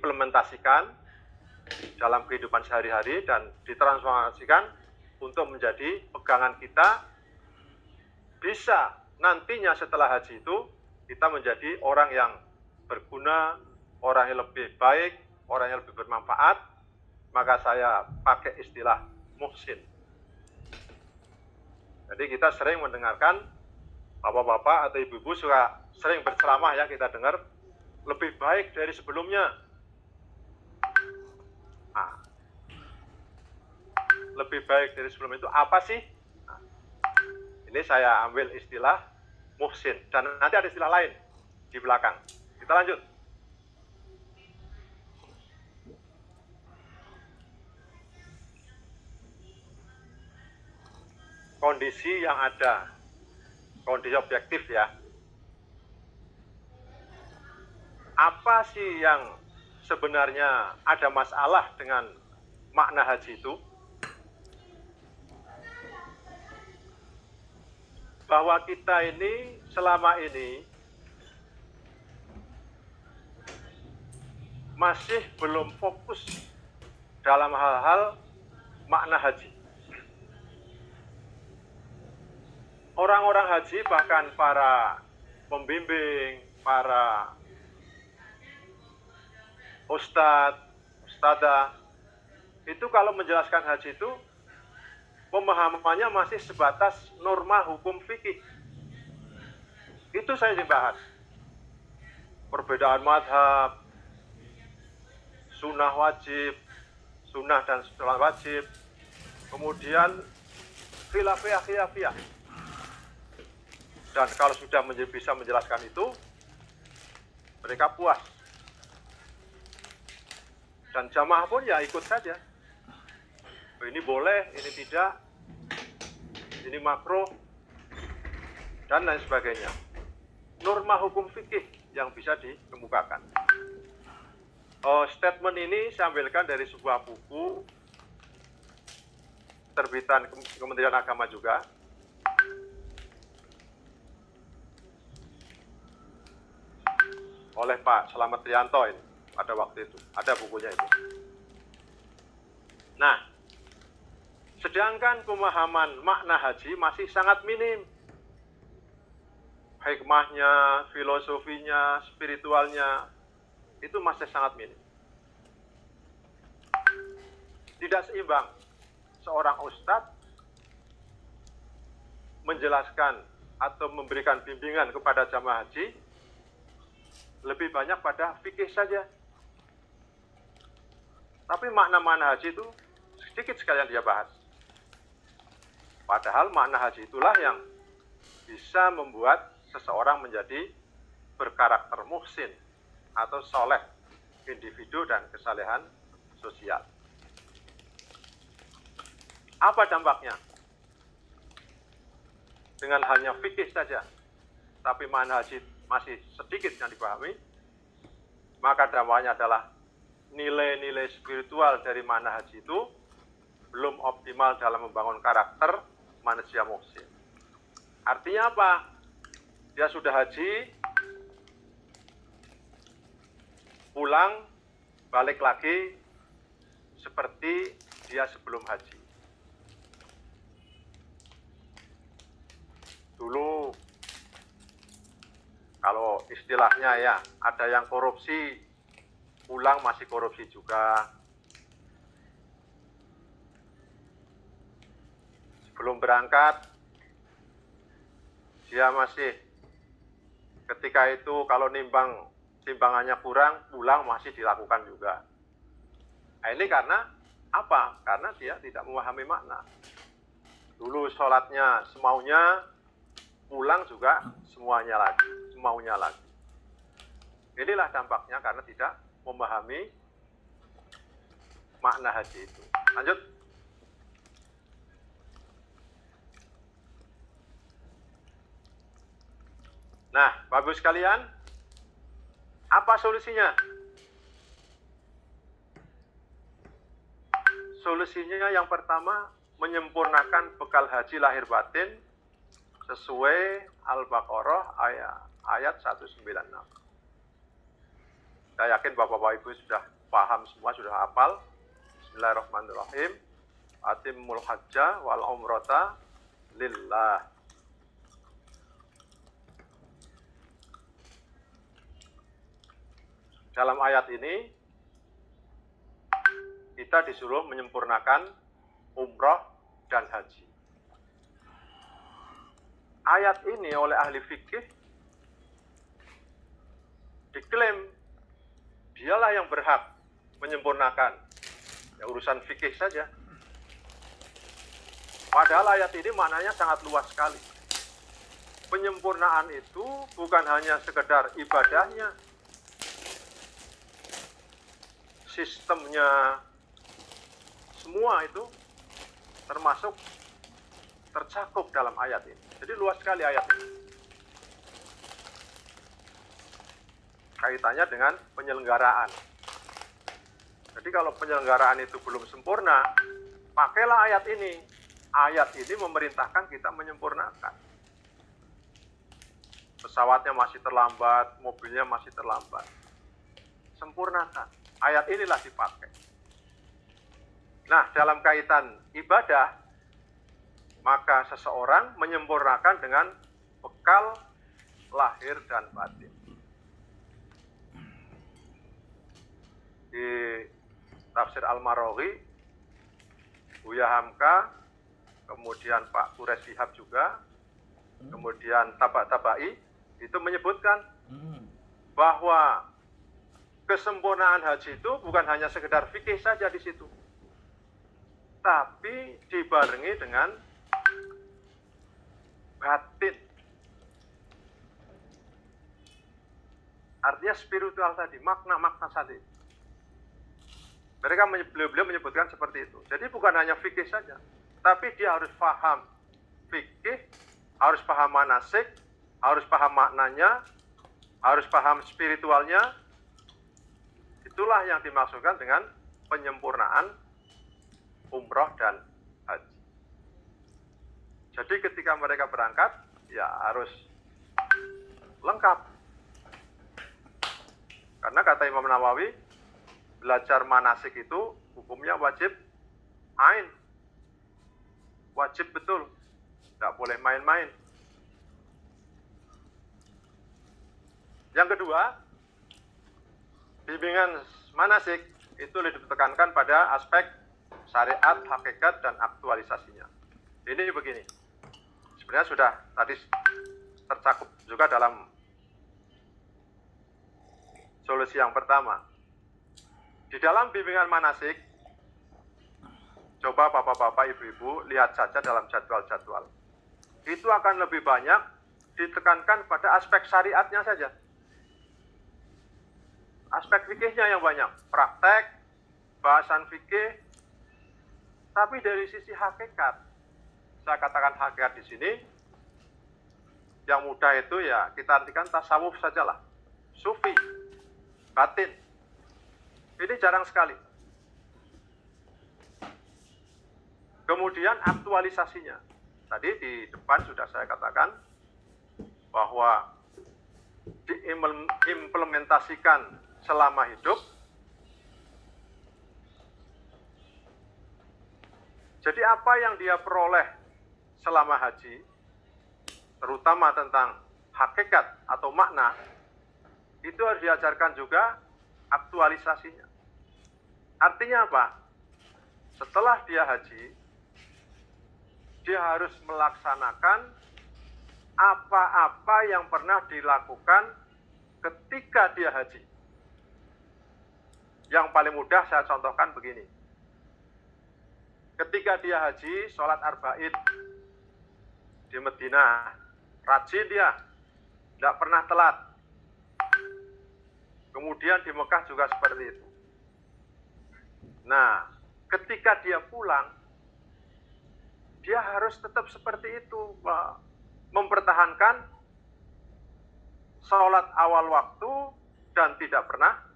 diimplementasikan dalam kehidupan sehari-hari dan ditransformasikan untuk menjadi pegangan kita, bisa nantinya setelah haji itu kita menjadi orang yang berguna, orang yang lebih baik, orang yang lebih bermanfaat. Maka saya pakai istilah muhsin. Jadi kita sering mendengarkan bapak-bapak atau ibu-ibu suka sering berceramah ya, kita dengar lebih baik dari sebelumnya. Nah, lebih baik dari sebelum itu apa sih? Nah, ini saya ambil istilah muhsin dan nanti ada istilah lain di belakang. Kita lanjut. Kondisi yang ada, kondisi objektif ya. Apa sih yang sebenarnya ada masalah dengan makna haji itu? Bahwa kita ini selama ini masih belum fokus dalam hal-hal makna haji. Orang-orang haji, bahkan para pembimbing, para ustadz, ustadzah, itu kalau menjelaskan haji itu pemahamannya masih sebatas norma hukum fikih. Itu saya dibahas. Perbedaan madhab, sunnah wajib, sunnah dan sunnah wajib, kemudian khilafiyah. Dan kalau sudah bisa menjelaskan itu, mereka puas. Dan jamaah pun ya ikut saja. Ini boleh, ini tidak, ini makruh, dan lain sebagainya. Norma hukum fikih yang bisa dikemukakan. Statement ini saya ambilkan dari sebuah buku terbitan Kementerian Agama juga. Oleh Pak Slamet Trianto ini, pada waktu itu. Ada bukunya itu. Nah, sedangkan pemahaman makna haji masih sangat minim. Hikmahnya, filosofinya, spiritualnya, itu masih sangat minim. Tidak seimbang seorang ustadz menjelaskan atau memberikan bimbingan kepada jamaah haji lebih banyak pada fikih saja. Tapi makna-makna haji itu sedikit sekali yang dia bahas. Padahal makna haji itulah yang bisa membuat seseorang menjadi berkarakter muhsin atau soleh individu dan kesalehan sosial. Apa dampaknya? Dengan hanya fikih saja, tapi makna haji masih sedikit yang dipahami, maka dampaknya adalah nilai-nilai spiritual dari makna haji itu belum optimal dalam membangun karakter manusia muhsin. Artinya apa? Dia sudah haji, pulang, balik lagi seperti dia sebelum haji. Dulu kalau istilahnya ya, ada yang korupsi, pulang masih korupsi juga. Sebelum berangkat, dia masih, ketika itu kalau timbangannya kurang, pulang masih dilakukan juga. Nah, ini karena apa? Karena dia tidak memahami makna. Dulu sholatnya semaunya, pulang juga semaunya lagi. Inilah dampaknya karena tidak memahami makna haji itu. Lanjut. Nah, Bapak Ibu sekalian, apa solusinya? Solusinya yang pertama, menyempurnakan bekal haji lahir batin sesuai Al-Baqarah ayat 196. Saya yakin Bapak Ibu sudah paham semua, sudah hafal. Bismillahirrahmanirrahim. Atimul hajja wal umrata lillah. Dalam ayat ini kita disuruh menyempurnakan umroh dan haji. Ayat ini oleh ahli fikih diklaim dialah yang berhak menyempurnakan. Ya, urusan fikih saja. Padahal ayat ini maknanya sangat luas sekali. Penyempurnaan itu bukan hanya sekedar ibadahnya, sistemnya, semua itu termasuk tercakup dalam ayat ini. Jadi luas sekali ayat ini. Kaitannya dengan penyelenggaraan. Jadi kalau penyelenggaraan itu belum sempurna, pakailah ayat ini. Ayat ini memerintahkan kita menyempurnakan. Pesawatnya masih terlambat, mobilnya masih terlambat. Sempurnakan. Ayat inilah dipakai. Nah, dalam kaitan ibadah, maka seseorang menyempurnakan dengan bekal lahir dan batin. Di tafsir Al-Maraghi, Buya Hamka, kemudian Pak Quraish Shihab juga, kemudian Tabak-Tabai, itu menyebutkan bahwa kesempurnaan haji itu bukan hanya sekedar fikih saja di situ, tapi dibarengi dengan batin. Artinya spiritual tadi, makna-makna tadi. Beliau menyebutkan seperti itu. Jadi bukan hanya fikih saja, tapi dia harus paham fikih, harus paham manasik, harus paham maknanya, harus paham spiritualnya. Itulah yang dimaksudkan dengan penyempurnaan umroh dan haji. Jadi ketika mereka berangkat, ya harus lengkap. Karena kata Imam Nawawi, belajar manasik itu hukumnya wajib ain. Wajib betul. Tidak boleh main-main. Yang kedua, bimbingan manasik itu lebih ditekankan pada aspek syariat, hakikat, dan aktualisasinya. Ini begini. Sebenarnya sudah tadi tercakup juga dalam solusi yang pertama. Di dalam bimbingan manasik, coba bapak-bapak, ibu-ibu, lihat saja dalam jadwal-jadwal. Itu akan lebih banyak ditekankan pada aspek syariatnya saja. Aspek fikihnya yang banyak. Praktek, bahasan fikih. Tapi dari sisi hakikat, saya katakan hakikat di sini, yang mudah itu ya kita artikan tasawuf sajalah. Sufi, batin. Ini jarang sekali. Kemudian aktualisasinya. Tadi di depan sudah saya katakan bahwa diimplementasikan selama hidup. Jadi apa yang dia peroleh selama haji, terutama tentang hakikat atau makna, itu harus diajarkan juga aktualisasinya. Artinya apa? Setelah dia haji, dia harus melaksanakan apa-apa yang pernah dilakukan ketika dia haji. Yang paling mudah saya contohkan begini. Ketika dia haji, sholat arba'in di Madinah, rajin dia, tidak pernah telat. Kemudian di Mekah juga seperti itu. Nah, ketika dia pulang, dia harus tetap seperti itu, mempertahankan sholat awal waktu dan tidak pernah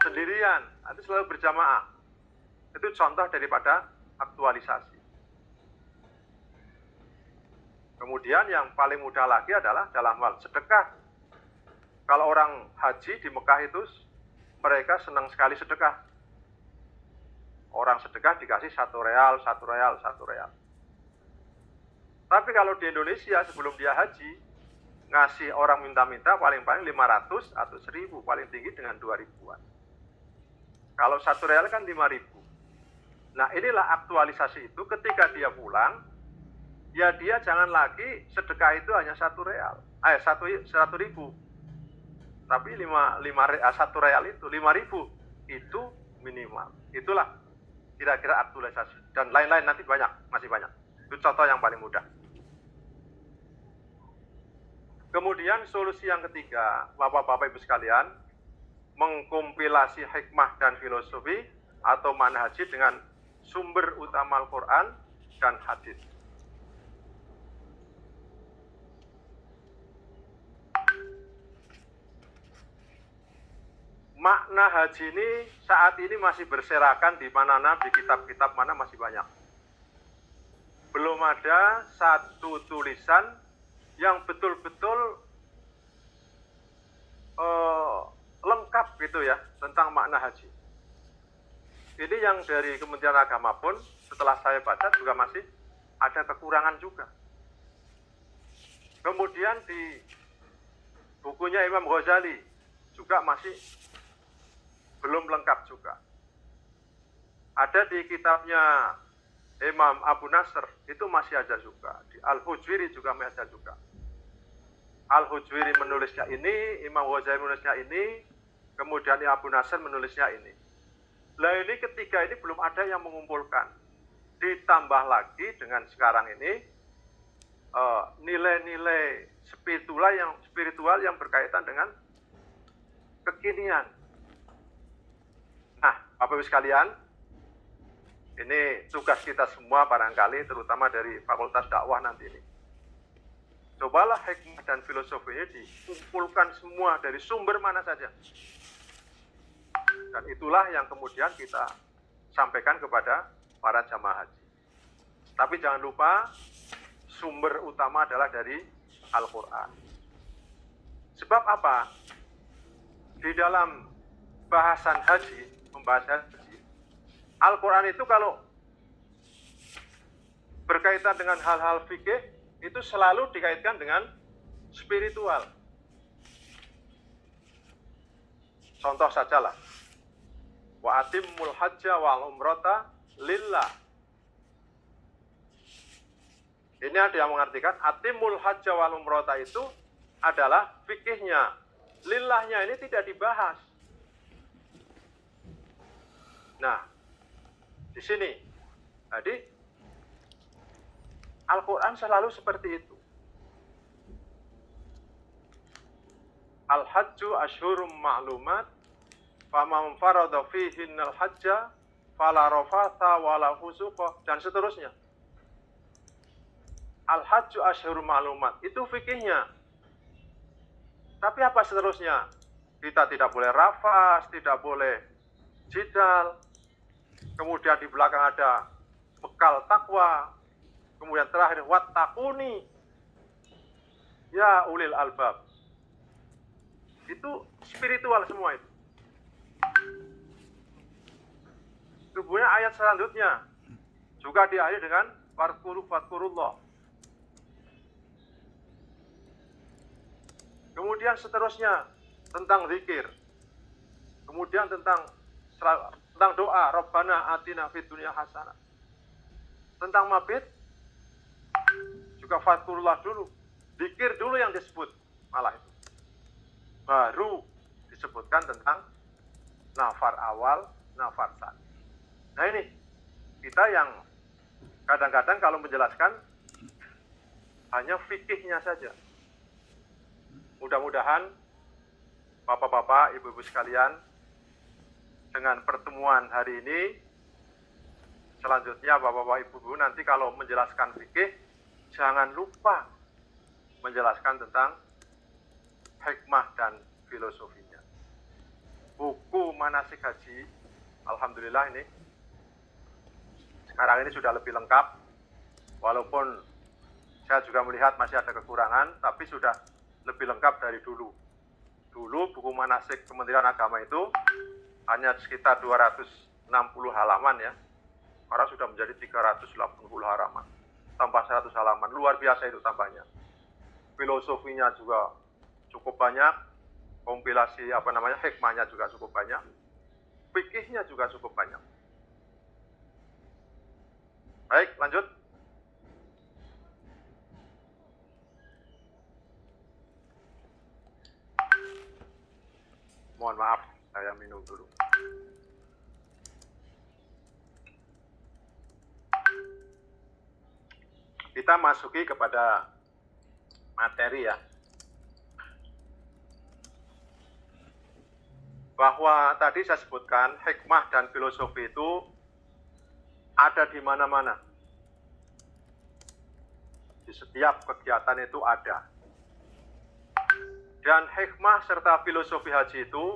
sendirian, itu selalu berjamaah. Itu contoh daripada aktualisasi. Kemudian yang paling mudah lagi adalah dalam hal sedekah. Kalau orang haji di Mekah itu mereka senang sekali sedekah. Orang sedekah dikasih 1 real, 1 real, 1 real. Tapi kalau di Indonesia sebelum dia haji, ngasih orang minta-minta paling-paling 500 atau 1000, paling tinggi dengan 2000-an. Kalau 1 real kan 5000. Nah inilah aktualisasi itu ketika dia pulang, ya dia jangan lagi sedekah itu hanya 1 real, 1.000. Tapi 1 real itu 5.000 itu minimal. Itulah kira-kira aktualisasi. Dan lain-lain nanti banyak, masih banyak. Itu contoh yang paling mudah. Kemudian solusi yang ketiga, Bapak-Bapak Ibu sekalian, mengkompilasi hikmah dan filosofi atau manhaji dengan sumber utama Al-Quran dan hadis. Makna haji ini saat ini masih berserakan di mana-mana, di kitab-kitab mana masih banyak. Belum ada satu tulisan yang betul-betul lengkap gitu ya tentang makna haji. Ini yang dari Kementerian Agama pun setelah saya baca juga masih ada kekurangan juga. Kemudian di bukunya Imam Ghazali juga masih belum lengkap juga. Ada di kitabnya Imam Abu Nasr, itu masih ada juga. Di Al-Hujwiri juga masih ada juga. Al-Hujwiri menulisnya ini, Imam Ghazali menulisnya ini, kemudian Abu Nasr menulisnya ini. Lah ini ketiga ini belum ada yang mengumpulkan. Ditambah lagi dengan sekarang ini, nilai-nilai spiritual yang berkaitan dengan kekinian. Nah, Bapak-Ibu sekalian, ini tugas kita semua barangkali, terutama dari Fakultas Dakwah nanti ini. Cobalah hikmah dan filosofinya dikumpulkan semua dari sumber mana saja. Dan itulah yang kemudian kita sampaikan kepada para jamaah haji. Tapi jangan lupa, sumber utama adalah dari Al-Quran. Sebab apa? Di dalam bahasan haji, pembahasan haji, Al-Quran itu kalau berkaitan dengan hal-hal fikih, itu selalu dikaitkan dengan spiritual. Contoh sajalah, wa atimmul hajja wal umrata lillah. Ini ada yang mengartikan atimul hajja wal umrata itu adalah fikihnya. Lillahnya ini tidak dibahas. Nah, di sini. Jadi Al-Quran selalu seperti itu. Al-hajju asyhurum ma'lumat, faman farada fihinnal hajja fala rafatha wala fusuqa, dan seterusnya. Al-hajju asyhurum ma'lumat, itu fikihnya. Tapi apa seterusnya? Kita tidak boleh rafas, tidak boleh jidal. Kemudian di belakang ada bekal takwa. Kemudian terakhir, wattaquni ya ulil albab. Itu spiritual semua itu. Kemudian ayat selanjutnya juga diakhiri dengan fadkurullah. Kemudian seterusnya tentang zikir. Kemudian tentang doa, Rabbana atina fid dunya hasanah. Tentang mabit juga fadkurullah dulu. Zikir dulu yang disebut malah itu. Baru disebutkan tentang nafar awal, nafar tsani. Nah ini, kita yang kadang-kadang kalau menjelaskan hanya fikihnya saja. Mudah-mudahan Bapak-bapak, Ibu-ibu sekalian, dengan pertemuan hari ini, selanjutnya Bapak-bapak, Ibu-ibu nanti kalau menjelaskan fikih, jangan lupa menjelaskan tentang hikmah dan filosofinya. Buku manasik haji, alhamdulillah ini sekarang ini sudah lebih lengkap, walaupun saya juga melihat masih ada kekurangan, tapi sudah lebih lengkap dari dulu. Dulu buku manasik Kementerian Agama itu hanya sekitar 260 halaman ya. Sekarang sudah menjadi 380 halaman. Tambah 100 halaman. Luar biasa itu tambahnya. Filosofinya juga cukup banyak. Kompilasi hikmahnya juga cukup banyak. Fikihnya juga cukup banyak. Baik, lanjut. Mohon maaf, saya minum dulu. Kita masuki kepada materi ya. Bahwa tadi saya sebutkan hikmah dan filosofi itu ada di mana-mana. Di setiap kegiatan itu ada. Dan hikmah serta filosofi haji itu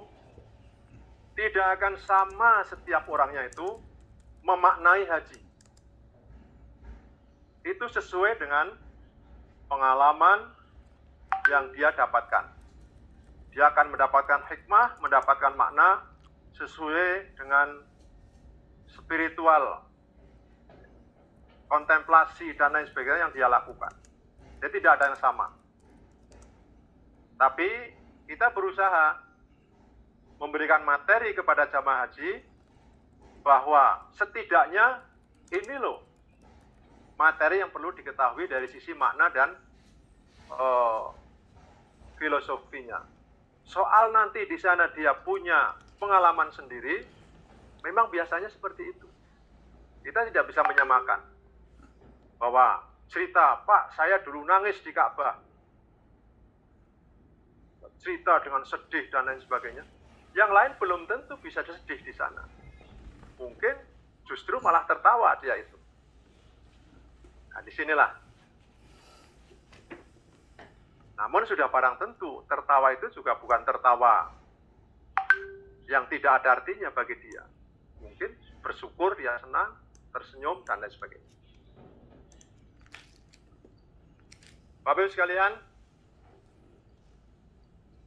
tidak akan sama setiap orangnya itu memaknai haji. Itu sesuai dengan pengalaman yang dia dapatkan. Dia akan mendapatkan hikmah, mendapatkan makna sesuai dengan spiritual, kontemplasi, dan lain sebagainya yang dia lakukan. Jadi tidak ada yang sama. Tapi kita berusaha memberikan materi kepada jamaah haji bahwa setidaknya ini loh materi yang perlu diketahui dari sisi makna dan filosofinya. Soal nanti di sana dia punya pengalaman sendiri, memang biasanya seperti itu. Kita tidak bisa menyamakan bahwa cerita, Pak, saya dulu nangis di Ka'bah, cerita dengan sedih dan lain sebagainya. Yang lain belum tentu bisa sedih di sana. Mungkin justru malah tertawa dia itu. Nah, disinilah. Namun sudah barang tentu, tertawa itu juga bukan tertawa yang tidak ada artinya bagi dia. Mungkin bersyukur, dia senang, tersenyum, dan lain sebagainya. Bapak Ibu sekalian,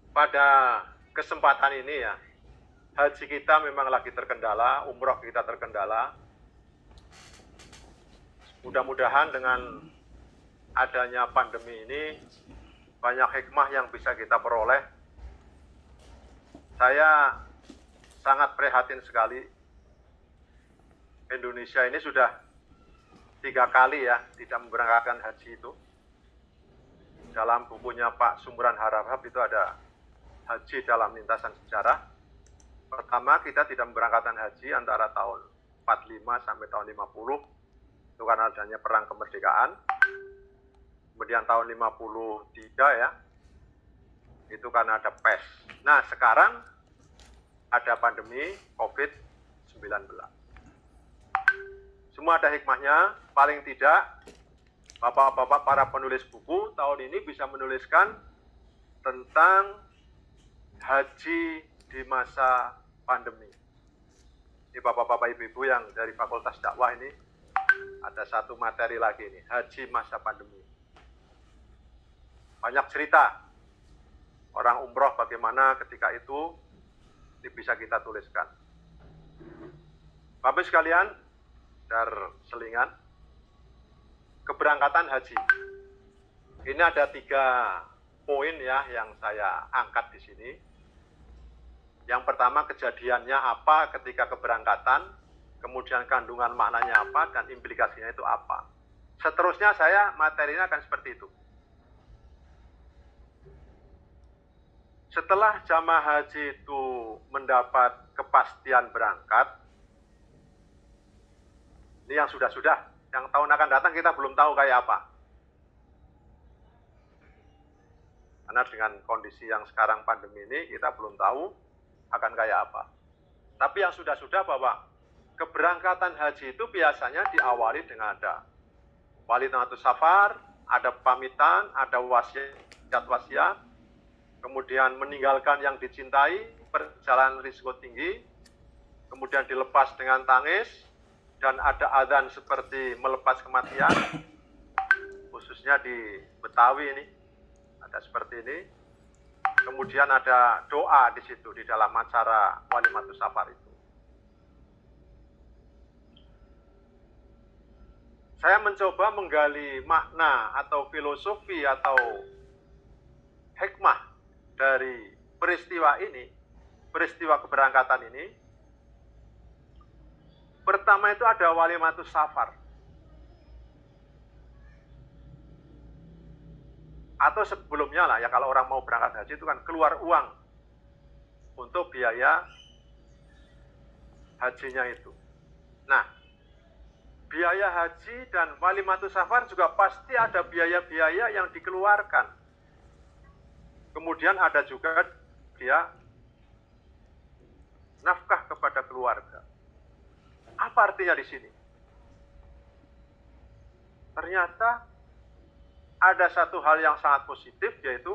pada kesempatan ini ya, haji kita memang lagi terkendala, umroh kita terkendala. Mudah-mudahan dengan adanya pandemi ini, banyak hikmah yang bisa kita peroleh. Saya sangat prihatin sekali. Indonesia ini sudah 3 kali ya tidak memberangkatkan haji itu. Dalam bukunya Pak Sumran Harahap itu ada haji dalam lintasan sejarah. Pertama, kita tidak memberangkatkan haji antara tahun 45 sampai tahun 50. Itu karena adanya perang kemerdekaan. Kemudian tahun 53 ya, itu karena ada pes. Nah, sekarang ada pandemi COVID-19. Semua ada hikmahnya, paling tidak Bapak-bapak para penulis buku tahun ini bisa menuliskan tentang haji di masa pandemi. Ini Bapak-bapak Ibu-ibu yang dari Fakultas Dakwah ini, ada satu materi lagi nih, haji masa pandemi. Banyak cerita orang umroh bagaimana ketika itu, ini bisa kita tuliskan. Bapak sekalian, dar selingan, keberangkatan haji. Ini ada 3 poin ya yang saya angkat di sini. Yang pertama, kejadiannya apa ketika keberangkatan, kemudian kandungan maknanya apa, dan implikasinya itu apa. Seterusnya materinya akan seperti itu. Setelah jamaah haji itu mendapat kepastian berangkat, ini yang sudah-sudah, yang tahun akan datang kita belum tahu kayak apa. Karena dengan kondisi yang sekarang pandemi ini, kita belum tahu akan kayak apa. Tapi yang sudah-sudah bahwa keberangkatan haji itu biasanya diawali dengan ada walidnatus safar, ada pamitan, ada wasiat, kemudian meninggalkan yang dicintai, perjalanan risiko tinggi, kemudian dilepas dengan tangis, dan ada adzan seperti melepas kematian, khususnya di Betawi ini, ada seperti ini. Kemudian ada doa di situ di dalam acara Walimatus Safar itu. Saya mencoba menggali makna atau filosofi atau hikmah dari peristiwa ini, peristiwa keberangkatan ini. Pertama itu ada Walimatus Safar. Atau sebelumnya lah ya, kalau orang mau berangkat haji itu kan keluar uang untuk biaya hajinya itu. Nah, biaya haji dan Walimatus Safar juga pasti ada biaya-biaya yang dikeluarkan. Kemudian ada juga dia nafkah kepada keluarga. Apa artinya di sini? Ternyata ada satu hal yang sangat positif, yaitu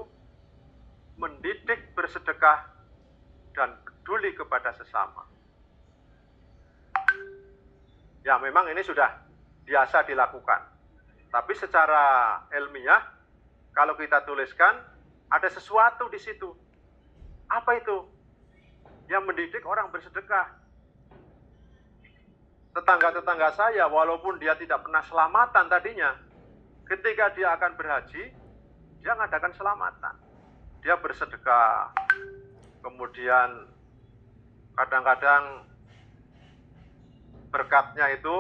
mendidik bersedekah dan peduli kepada sesama. Ya, memang ini sudah biasa dilakukan. Tapi secara ilmiah, kalau kita tuliskan, ada sesuatu di situ. Apa itu? Yang mendidik orang bersedekah. Tetangga-tetangga saya, walaupun dia tidak pernah selamatan tadinya, ketika dia akan berhaji, dia ngadakan selamatan. Dia bersedekah. Kemudian kadang-kadang berkatnya itu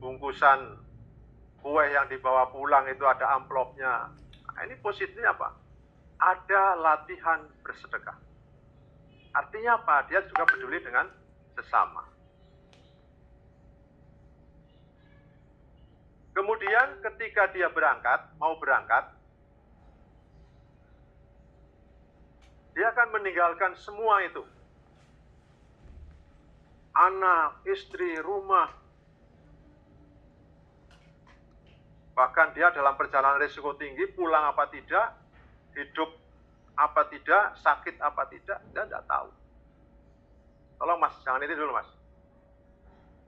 bungkusan kue yang dibawa pulang itu ada amplopnya. Nah, ini positifnya apa? Ada latihan bersedekah. Artinya apa? Dia juga peduli dengan sesama. Kemudian ketika dia mau berangkat, dia akan meninggalkan semua itu. Anak, istri, rumah. Bahkan dia dalam perjalanan risiko tinggi, pulang apa tidak, hidup apa tidak, sakit apa tidak, dia tidak tahu. Tolong mas, jangan ini dulu mas.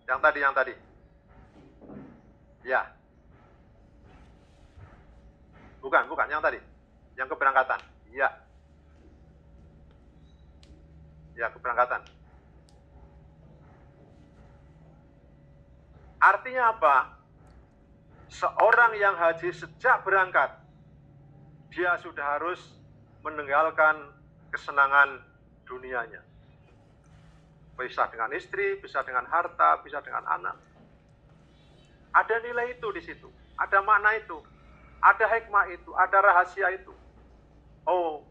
Yang tadi. Ya. Bukan, yang tadi. Yang keberangkatan. Iya. Ya, keberangkatan. Artinya apa? Seorang yang haji sejak berangkat, dia sudah harus meninggalkan kesenangan dunianya. Bisa dengan istri, bisa dengan harta, bisa dengan anak. Ada nilai itu di situ, ada makna itu, ada hikmah itu, ada rahasia itu. Oh,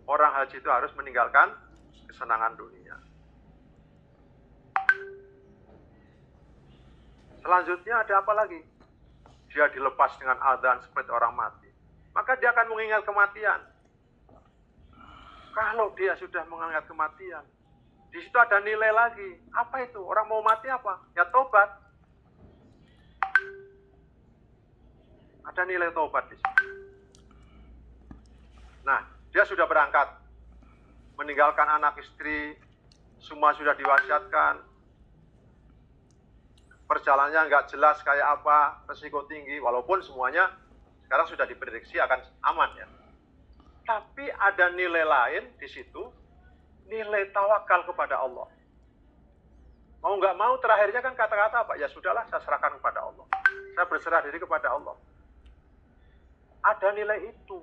orang haji itu harus meninggalkan kesenangan dunia. Selanjutnya ada apa lagi? Dia dilepas dengan adzan seperti orang mati. Maka dia akan mengingat kematian. Kalau dia sudah mengingat kematian, di situ ada nilai lagi. Apa itu? Orang mau mati apa? Ya tobat. Ada nilai tobat di situ. Nah, dia sudah berangkat, meninggalkan anak istri, semua sudah diwasiatkan. Perjalanannya nggak jelas kayak apa, resiko tinggi, walaupun semuanya sekarang sudah diprediksi akan aman ya. Tapi ada nilai lain di situ, nilai tawakal kepada Allah. Mau nggak mau terakhirnya kan kata-kata apa? Ya sudahlah, saya serahkan kepada Allah. Saya berserah diri kepada Allah. Ada nilai itu.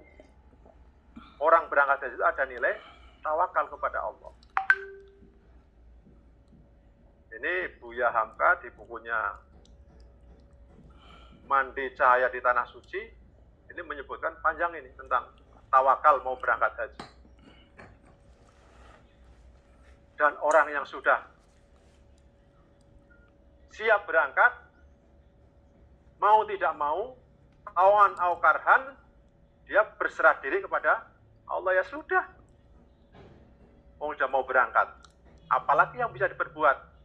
Orang berangkat dari itu ada nilai tawakal kepada Allah. Ini Buya Hamka di bukunya Mandi Cahaya di Tanah Suci, ini menyebutkan panjang ini tentang tawakal mau berangkat haji. Dan orang yang sudah siap berangkat, mau tidak mau, tawan au karhan, dia berserah diri kepada Allah. Ya sudah, sudah mau berangkat, apalagi yang bisa diperbuat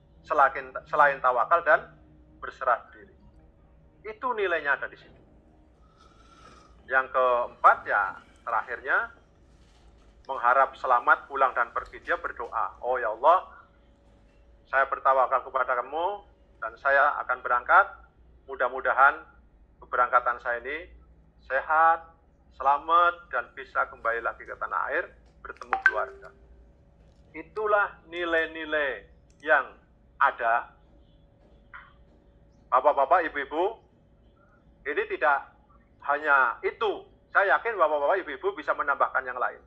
selain tawakal dan berserah diri. Itu nilainya ada di situ. Yang keempat ya, terakhirnya mengharap selamat pulang dan pergi. Dia berdoa, oh ya Allah, saya bertawakal kepada kamu dan saya akan berangkat. Mudah-mudahan keberangkatan saya ini sehat, selamat dan bisa kembali lagi ke tanah air, bertemu keluarga. Itulah nilai-nilai yang ada. Bapak-bapak, ibu-ibu, ini tidak hanya itu. Saya yakin bapak-bapak, ibu-ibu bisa menambahkan yang lain.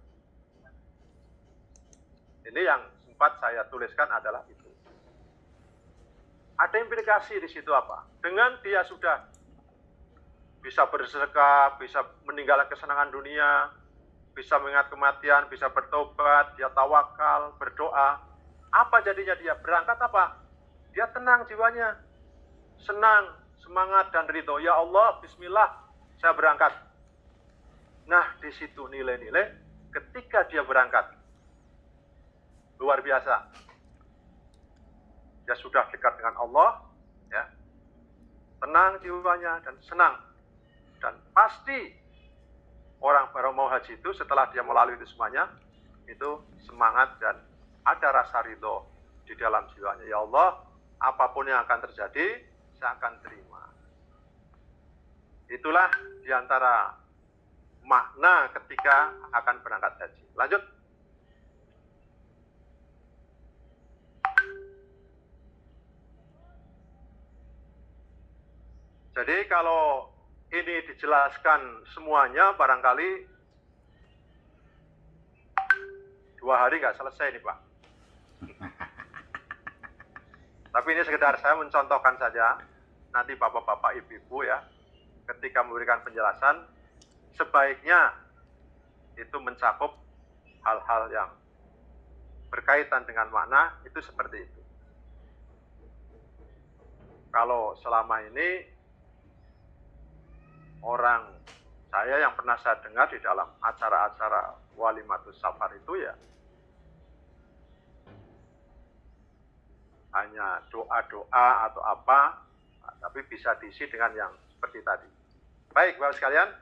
Ini yang sempat saya tuliskan adalah itu. Ada implikasi di situ apa? Dengan dia sudah bisa bersedekah, bisa meninggalkan kesenangan dunia, bisa mengingat kematian, bisa bertobat, dia tawakal, berdoa. Apa jadinya dia? Berangkat apa? Dia tenang jiwanya. Senang, semangat, dan ridho. Ya Allah, bismillah, saya berangkat. Nah, di situ nilai-nilai ketika dia berangkat. Luar biasa. Dia sudah dekat dengan Allah, ya. Tenang jiwanya dan senang. Dan pasti orang baru mau haji itu setelah dia melalui itu semuanya, itu semangat dan ada rasa ridho di dalam jiwanya. Ya Allah, apapun yang akan terjadi, saya akan terima. Itulah diantara makna ketika akan berangkat haji. Lanjut. Jadi kalau ini dijelaskan semuanya, barangkali 2 hari nggak selesai nih Pak. Tapi ini sekedar saya mencontohkan saja. Nanti bapak-bapak, ibu-ibu ya, ketika memberikan penjelasan, sebaiknya itu mencakup hal-hal yang berkaitan dengan makna, itu seperti itu. Kalau selama ini orang saya yang pernah saya dengar di dalam acara-acara Walimatus Safar itu ya hanya doa-doa atau apa, tapi bisa diisi dengan yang seperti tadi. Baik Bapak sekalian,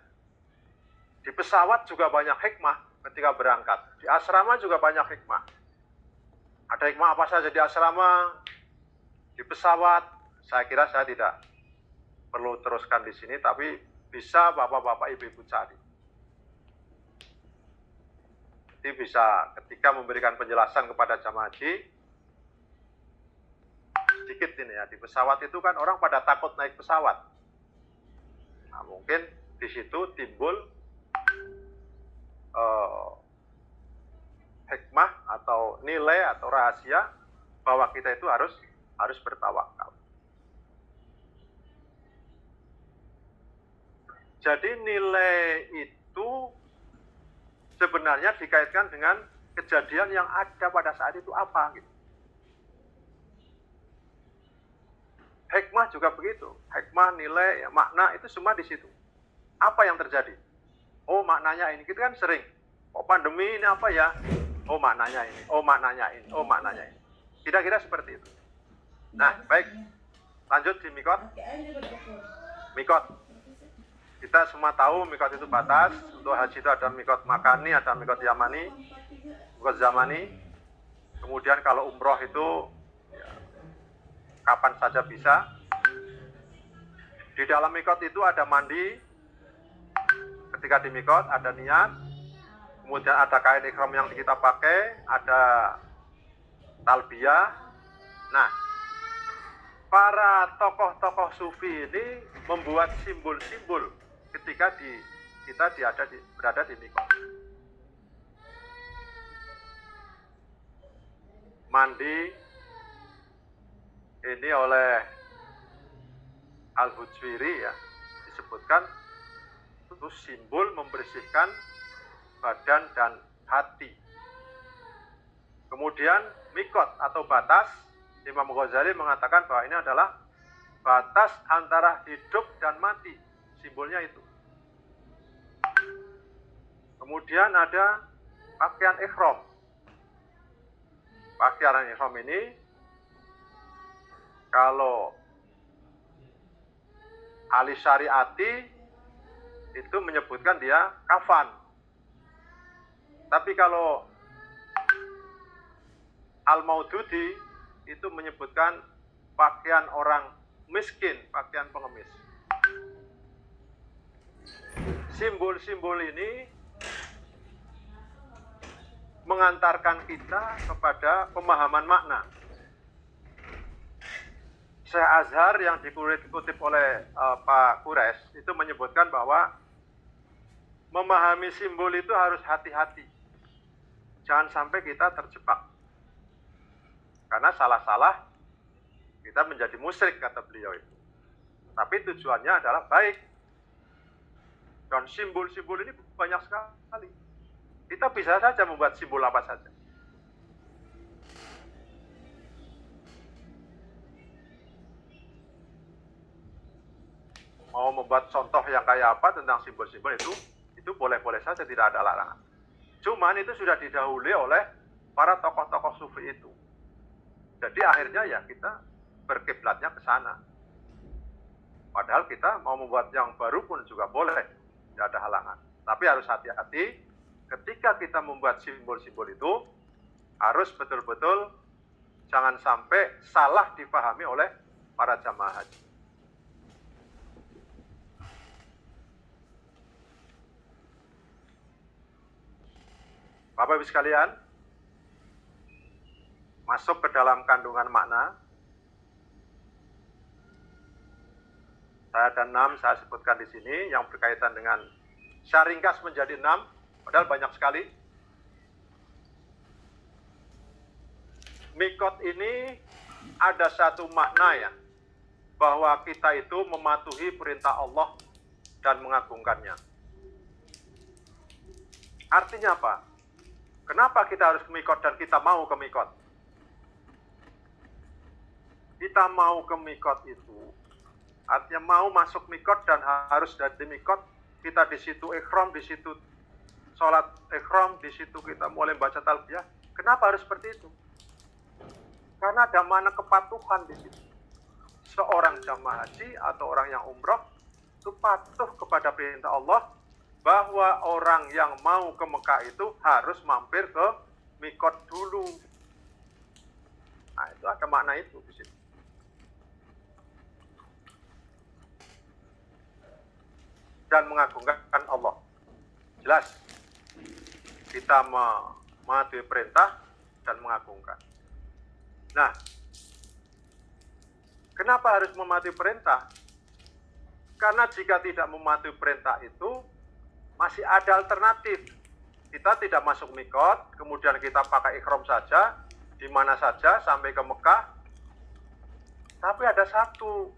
di pesawat juga banyak hikmah ketika berangkat. Di asrama juga banyak hikmah. Ada hikmah apa saja di asrama, di pesawat? Saya kira saya tidak perlu teruskan di sini, tapi bisa bapak-bapak, ibu-ibu cari. Jadi bisa ketika memberikan penjelasan kepada jamaah haji, sedikit ini ya, di pesawat itu kan orang pada takut naik pesawat. Nah, mungkin di situ timbul hikmah atau nilai atau rahasia bahwa kita itu harus bertawakal. Jadi nilai itu sebenarnya dikaitkan dengan kejadian yang ada pada saat itu apa gitu. Hikmah juga begitu. Hikmah, nilai, makna itu semua di situ. Apa yang terjadi? Oh, maknanya ini. Kita kan sering. Oh, pandemi ini apa ya? Oh, maknanya ini. Oh, maknanya ini. Oh, maknanya ini. Kira-kira seperti itu. Nah, baik. Lanjut di mikot. Mikot. Kita semua tahu mikot itu batas. Untuk haji itu ada mikot makani, ada mikot yamani, mikot zamani. Kemudian kalau umroh itu kapan saja bisa. Di dalam mikot itu ada mandi. Ketika di mikot ada niat. Kemudian ada kain ihram yang kita pakai, ada talbiyah. Nah, para tokoh-tokoh sufi ini membuat simbol-simbol ketika kita berada di mikot. Mandi ini oleh Al-Hujwiri ya, disebutkan itu simbol membersihkan badan dan hati. Kemudian mikot atau batas, Imam Ghazali mengatakan bahwa ini adalah batas antara hidup dan mati, simbolnya itu. Kemudian ada pakaian ihram. Pakaian ihram ini kalau ahli syariati itu menyebutkan dia kafan. Tapi kalau Al-Maududi itu menyebutkan pakaian orang miskin, pakaian pengemis. simbol-simbol ini mengantarkan kita kepada pemahaman makna. Syekh Azhar yang dikutip oleh Pak Kures itu menyebutkan bahwa memahami simbol itu harus hati-hati. Jangan sampai kita terjebak. Karena salah-salah kita menjadi musyrik, kata beliau itu. Tapi tujuannya adalah baik. Dan simbol-simbol ini banyak sekali. Kita bisa saja membuat simbol apa saja. Mau membuat contoh yang kayak apa tentang simbol-simbol itu boleh-boleh saja, tidak ada larangan. Cuman itu sudah didahului oleh para tokoh-tokoh sufi itu. Jadi akhirnya ya kita berkiblatnya ke sana. Padahal kita mau membuat yang baru pun juga boleh, tidak ada halangan. Tapi harus hati-hati ketika kita membuat simbol-simbol itu, harus betul-betul jangan sampai salah dipahami oleh para jamaah haji. Bapak Ibu sekalian, masuk ke dalam kandungan makna. Saya ada 6, saya sebutkan di sini yang berkaitan dengan syaringkas menjadi 6, padahal banyak sekali. Mikot ini ada satu makna ya, bahwa kita itu mematuhi perintah Allah dan mengagungkannya. Artinya apa? Kenapa kita harus ke mikot dan kita mau ke mikot? Kita mau ke mikot itu artinya mau masuk mikot dan harus dari mikot kita di situ ikhram, di situ sholat ikhram, di situ kita mulai baca talbiyah. Kenapa harus seperti itu? Karena ada makna kepatuhan di situ. Seorang jamaah haji atau orang yang umroh itu patuh kepada perintah Allah, bahwa orang yang mau ke Mekah itu harus mampir ke mikot dulu. Nah, itu ada makna itu di situ. Dan mengagungkan Allah. Jelas. Kita mematuhi perintah dan mengagungkan. Nah, kenapa harus mematuhi perintah? Karena jika tidak mematuhi perintah itu, masih ada alternatif. Kita tidak masuk mikot, kemudian kita pakai ikhram saja, di mana saja sampai ke Mekah. Tapi ada satu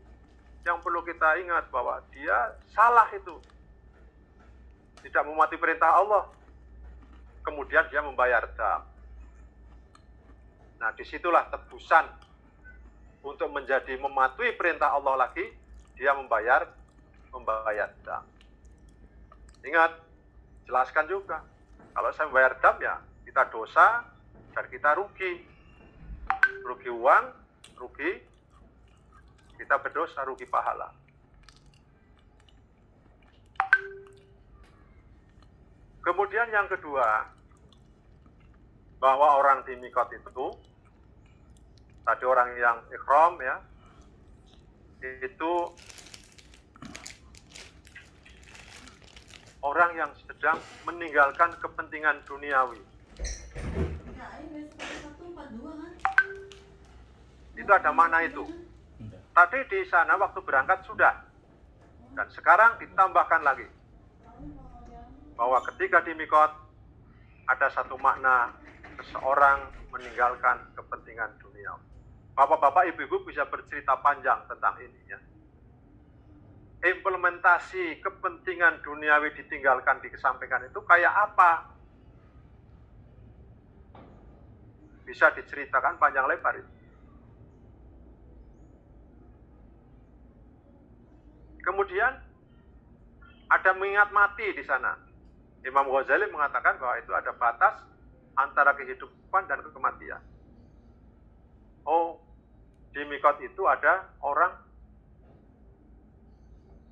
yang perlu kita ingat, bahwa dia salah itu. Tidak mematuhi perintah Allah. Kemudian dia membayar dam. Nah, disitulah tebusan untuk menjadi mematuhi perintah Allah lagi, dia membayar dam. Ingat, jelaskan juga. Kalau saya membayar dam ya, kita dosa dan kita rugi. Rugi uang, rugi, kita berdosa, rugi pahala. Kemudian yang kedua, bahwa orang di mikot itu, tadi orang yang ikhram ya, itu orang yang sedang meninggalkan kepentingan duniawi. Itu ada makna itu. Tadi di sana waktu berangkat sudah. Dan sekarang ditambahkan lagi. Bahwa ketika di mikot ada satu makna seseorang meninggalkan kepentingan duniawi. Bapak-bapak, ibu-ibu bisa bercerita panjang tentang ini ya. Implementasi kepentingan duniawi ditinggalkan, dikesampingkan itu kayak apa? Bisa diceritakan panjang lebar itu. Kemudian ada mengingat mati di sana. Imam Ghazali mengatakan bahwa itu ada batas antara kehidupan dan kematian. Oh, di mikot itu ada orang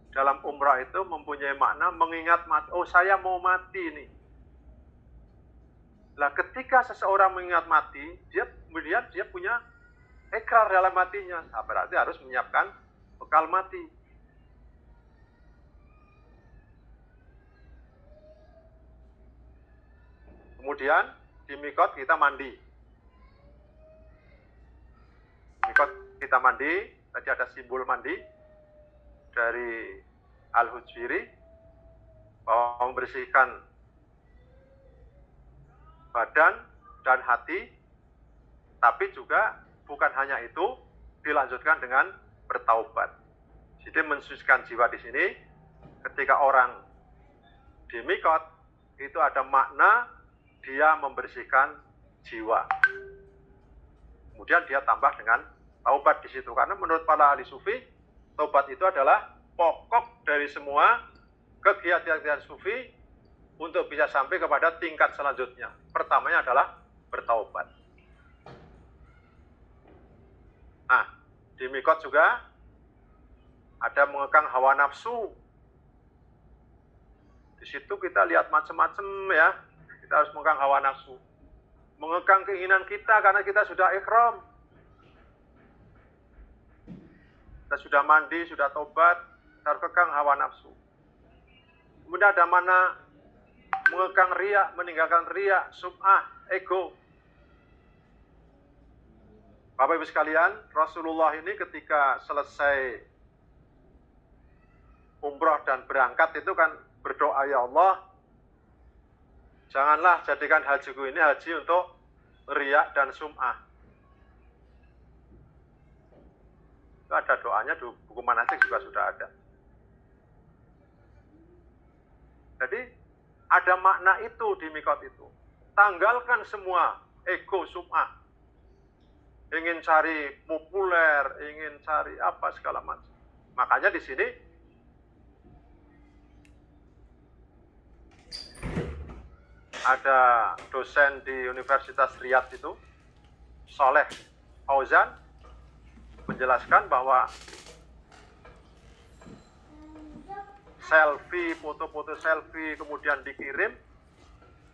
dalam umrah itu mempunyai makna mengingat mati. Oh, saya mau mati nih. Lah, ketika seseorang mengingat mati, dia melihat dia punya ikrar dalam hatinya. Nah, berarti harus menyiapkan bekal mati. Kemudian di mikot kita mandi. Mikot kita mandi, tadi ada simbol mandi dari Al-Hujwiri bahwa membersihkan badan dan hati, tapi juga bukan hanya itu, dilanjutkan dengan bertaubat. Jadi mensucikan jiwa di sini, ketika orang di mikot itu ada makna dia membersihkan jiwa. Kemudian dia tambah dengan taubat di situ, karena menurut para ahli sufi, taubat itu adalah pokok dari semua kegiatan sufi untuk bisa sampai kepada tingkat selanjutnya. Pertamanya adalah bertaubat. Nah, di mikot juga ada mengekang hawa nafsu. Di situ kita lihat macam-macam ya. Kita harus mengekang hawa nafsu. Mengekang keinginan kita karena kita sudah ihram. Kita sudah mandi, sudah tobat, kita harus kekang hawa nafsu. Kemudian ada mana mengekang riya, meninggalkan riya, sum'ah, ego. Bapak Ibu sekalian, Rasulullah ini ketika selesai umroh dan berangkat itu kan berdoa, ya Allah, janganlah jadikan hajiku ini haji untuk riya dan sum'ah. Itu ada doanya di buku manasik juga sudah ada. Jadi ada makna itu di mikot itu. Tanggalkan semua ego, sum'ah. Ingin cari populer, ingin cari apa segala macam. Makanya di sini ada dosen di Universitas Riyadh itu, Saleh Fauzan, menjelaskan bahwa selfie, foto-foto selfie kemudian dikirim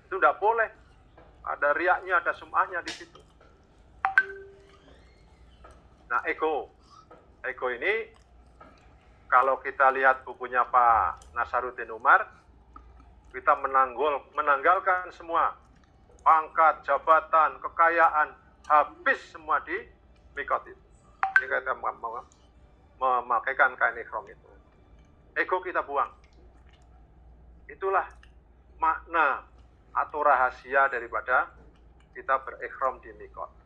itu tidak boleh. Ada riyaknya, ada sum'ahnya di situ. Nah, ego ini kalau kita lihat bukunya Pak Nasaruddin Umar, kita menanggalkan semua pangkat, jabatan, kekayaan, habis semua di mikot itu. Jadi kita memakaikan kain ihram itu. Ego kita buang. Itulah makna atau rahasia daripada kita berihram di mikot.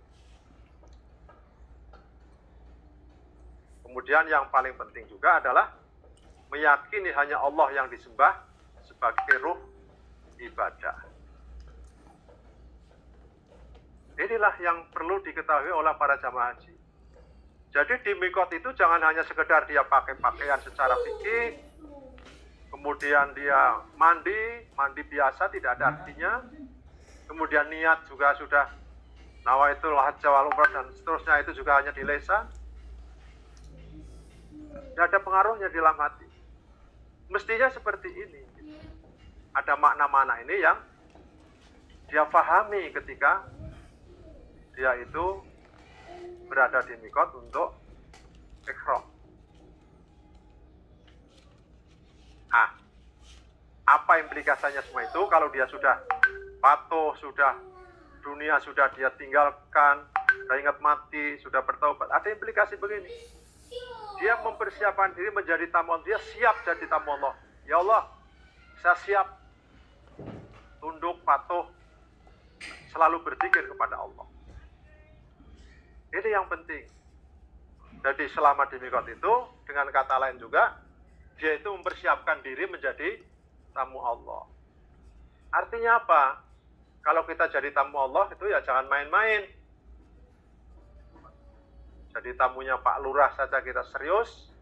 Kemudian yang paling penting juga adalah meyakini hanya Allah yang disembah sebagai ruh ibadah. Inilah yang perlu diketahui oleh para jamaah haji. Jadi di mikot itu jangan hanya sekedar dia pakai pakaian secara fikih, kemudian dia mandi biasa tidak ada artinya, kemudian niat juga sudah nawaitul hajj wal umrah dan seterusnya, itu juga hanya di lisan. Tidak ada pengaruhnya di dalam hati. Mestinya seperti ini. Ada makna-makna ini yang dia pahami ketika dia itu berada di mikot untuk ihram. Nah, apa implikasinya semua itu? Kalau dia sudah patuh, sudah dunia sudah dia tinggalkan, sudah ingat mati, sudah bertaubat, ada implikasi begini. Dia mempersiapkan diri menjadi tamu Allah. Dia siap jadi tamu Allah. Ya Allah, saya siap tunduk, patuh, selalu berzikir kepada Allah. Ini yang penting. Jadi selama di mikot itu, dengan kata lain juga, dia itu mempersiapkan diri menjadi tamu Allah. Artinya apa? Kalau kita jadi tamu Allah itu ya jangan main-main. Jadi tamunya Pak Lurah saja kita serius,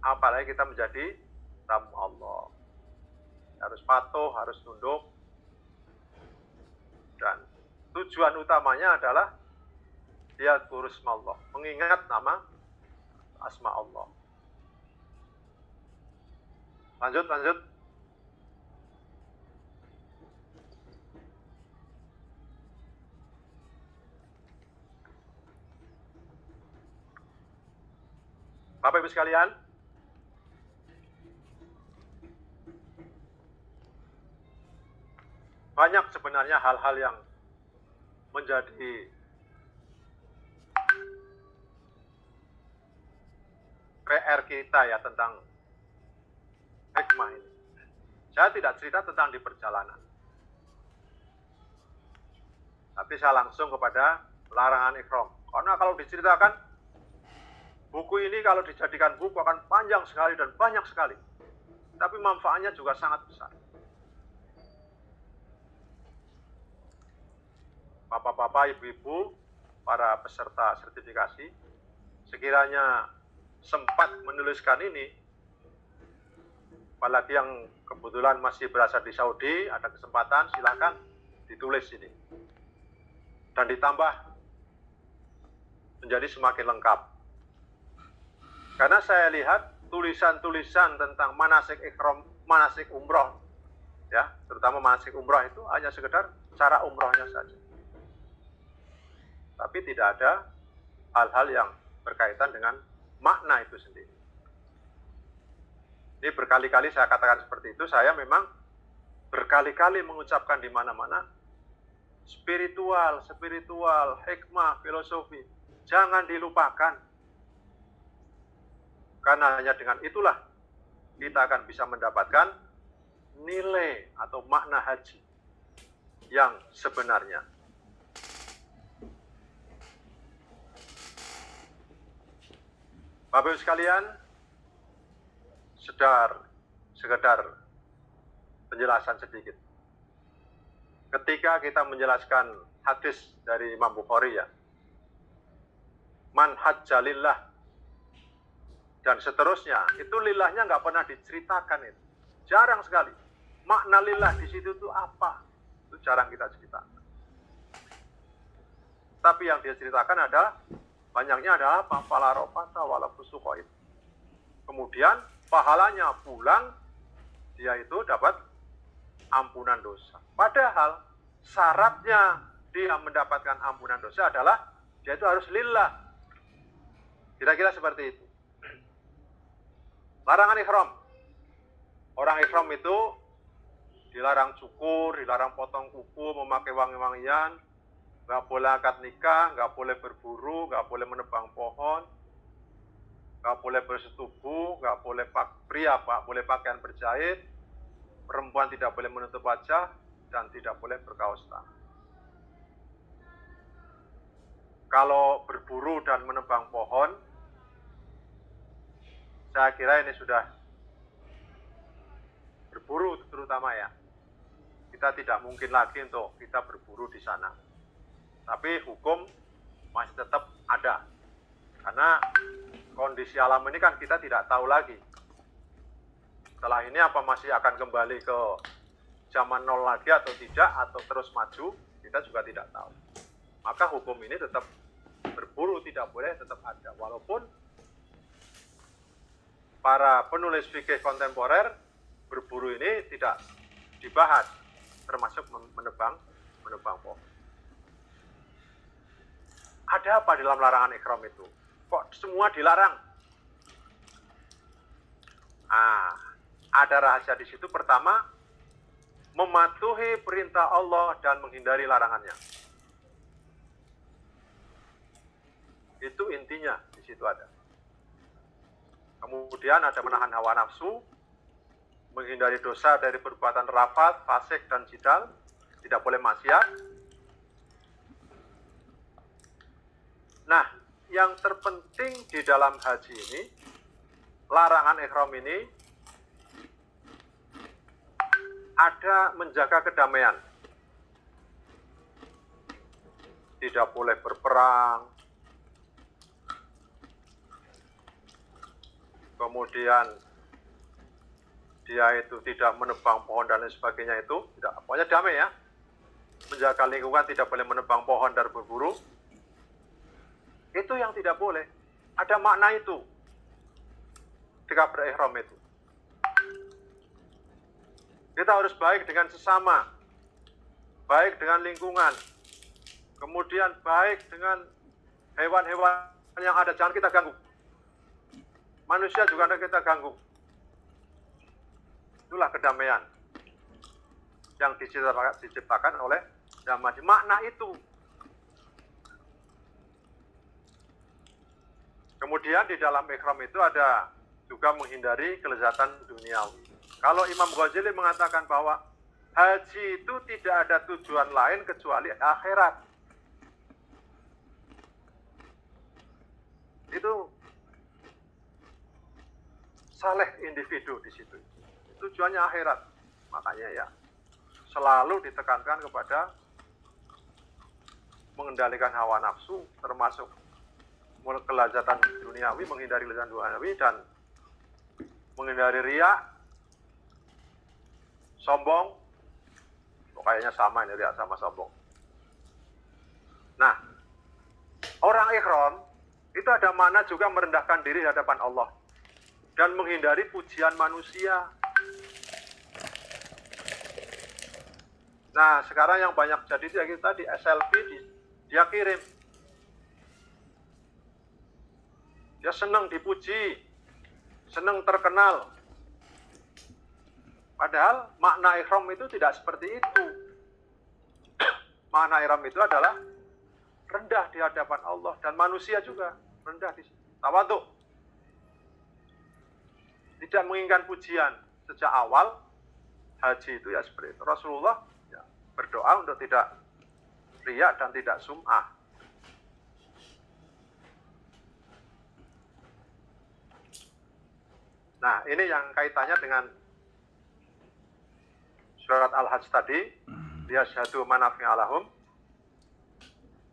apalagi kita menjadi tamu Allah. Harus patuh, harus tunduk. Dan tujuan utamanya adalah dia kurus Allah, mengingat nama asma Allah. Lanjut. Bapak Ibu sekalian, banyak sebenarnya hal-hal yang menjadi PR kita ya tentang hikmah ini. Saya tidak cerita tentang di perjalanan, tapi saya langsung kepada larangan ihram. Karena kalau diceritakan, buku ini kalau dijadikan buku akan panjang sekali dan banyak sekali. Tapi manfaatnya juga sangat besar. Bapak-bapak, ibu-ibu, para peserta sertifikasi, sekiranya sempat menuliskan ini, apalagi yang kebetulan masih berasal di Saudi, ada kesempatan, silakan ditulis ini. Dan ditambah menjadi semakin lengkap. Karena saya lihat tulisan-tulisan tentang manasik ihram, manasik umroh, ya, terutama manasik umroh itu hanya sekedar cara umrohnya saja. Tapi tidak ada hal-hal yang berkaitan dengan makna itu sendiri. Ini berkali-kali saya katakan seperti itu, saya memang berkali-kali mengucapkan di mana-mana, spiritual, hikmah, filosofi, jangan dilupakan. Karena hanya dengan itulah kita akan bisa mendapatkan nilai atau makna haji yang sebenarnya. Bapak-Ibu sekalian, sekedar penjelasan sedikit. Ketika kita menjelaskan hadis dari Imam Bukhari ya, man hajjalillah dan seterusnya, itu lillahnya nggak pernah diceritakan itu. Jarang sekali. Makna lillah di situ itu apa? Itu jarang kita ceritakan. Tapi yang dia ceritakan adalah, banyaknya adalah fala rafata wala fusuqa. Kemudian pahalanya pulang, dia itu dapat ampunan dosa. Padahal syaratnya dia mendapatkan ampunan dosa adalah dia itu harus lillah. Kira-kira seperti itu. Larangan ihram. Orang ihram itu dilarang cukur, dilarang potong kuku, memakai wangi-wangian, nggak boleh akad nikah, nggak boleh berburu, nggak boleh menebang pohon, nggak boleh bersetubuh, nggak boleh pria boleh pakaian berjahit, perempuan tidak boleh menutup wajah, dan tidak boleh berkaos tangan. Kalau berburu dan menebang pohon, saya kira ini sudah berburu terutama ya. Kita tidak mungkin lagi untuk kita berburu di sana. Tapi hukum masih tetap ada. Karena kondisi alam ini kan kita tidak tahu lagi. Setelah ini apa masih akan kembali ke zaman nol lagi atau tidak, atau terus maju, kita juga tidak tahu. Maka hukum ini tetap berburu tidak boleh, tetap ada. Walaupun para penulis fikih kontemporer berburu ini tidak dibahas, termasuk menebang pohon. Ada apa di dalam larangan ihram itu? Kok semua dilarang? Ada rahasia di situ. Pertama, mematuhi perintah Allah dan menghindari larangannya. Itu intinya di situ ada. Kemudian ada menahan hawa nafsu, menghindari dosa dari perbuatan rafat, fasik, dan jidal, tidak boleh maksiat. Nah, yang terpenting di dalam haji ini, larangan ihram ini, ada menjaga kedamaian. Tidak boleh berperang, kemudian dia itu tidak menebang pohon dan lain sebagainya, itu tidak, pokoknya damai ya. Menjaga lingkungan, tidak boleh menebang pohon dan berburu, itu yang tidak boleh. Ada makna itu ketika berihram itu. Kita harus baik dengan sesama, baik dengan lingkungan, kemudian baik dengan hewan-hewan yang ada, jangan kita ganggu. Manusia juga ada kita ganggu. Itulah kedamaian. yang diciptakan oleh Yang Maha. Makna itu. Kemudian di dalam ihram itu ada juga menghindari kelezatan duniawi. Kalau Imam Ghazali mengatakan bahwa haji itu tidak ada tujuan lain kecuali akhirat. Itu saleh individu di situ. Tujuannya akhirat. Makanya ya selalu ditekankan kepada mengendalikan hawa nafsu, termasuk kelezatan duniawi, menghindari kelezatan duniawi dan menghindari riya, sombong. Kayaknya sama ini, riya sama sombong. Nah, orang ihram itu ada makna juga merendahkan diri di hadapan Allah dan menghindari pujian manusia. Nah, sekarang yang banyak jadi itu ya tadi selfie dia kirim. Dia senang dipuji, senang terkenal. Padahal makna ihram itu tidak seperti itu. Makna ihram itu adalah rendah di hadapan Allah dan manusia juga rendah di situ. Tawadhu. Tidak menginginkan pujian. Sejak awal haji itu ya seperti itu. Rasulullah ya, berdoa untuk tidak riya dan tidak sum'ah. Nah, ini yang kaitannya dengan surat Al-Hajj tadi, liyashhadu manafi'a lahum.